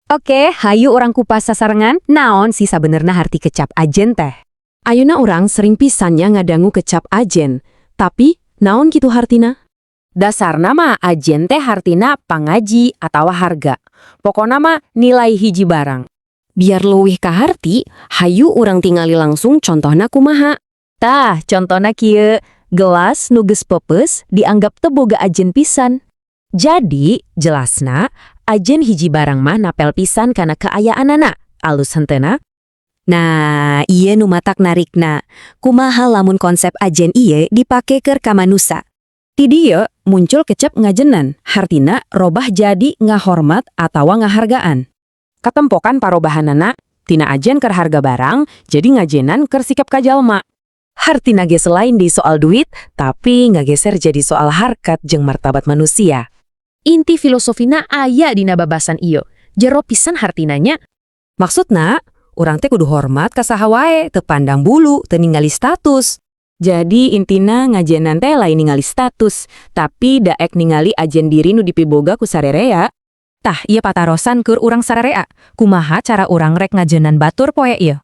Oke, hayu orang kupas sasarengan, naon sih sabenerna harti kecap ajen teh? Ayeuna orang sering pisannya ngadangu kecap ajen, tapi naon kitu hartina? Dasarna mah ajen teh hartina pangaji atawa harga. Pokona mah nilai hiji barang. Biar leuwih ka harti, hayu urang tingali langsung contohna kumaha. Tah, contona kieu, gelas nu geus peupeus dianggap teu boga ajen pisan. Jadi, jelasna, ajen hiji barang mah napel pisan kana kaayaanana, alus hentena. Nah, ieu nu matak narikna. Kumaha lamun konsep ajen ieu dipake keur ka manusa. Ti dieu muncul kecap ngajenan, hartina robah jadi ngahormat atawa ngahargaan. Katempokan parobahanana, tina ajen keur harga barang, jadi ngajenan keur sikap ka jalma. Hartina ge selain di soal duit, tapi ngageser jadi soal harkat jeung martabat manusia. Inti filosofina aya dina babasan ieu, jero pisan hartinanya. Maksudna, urang teh kudu hormat ka saha wae, teu pandang bulu, teu ningali status. Jadi intina ngajenan teh lain ningali status, tapi daek ningali ajen diri nu dipiboga ku sarerea. Tah, ieu patarosan keur urang sararea. Kumaha cara urang rek ngajenan batur poe ieu?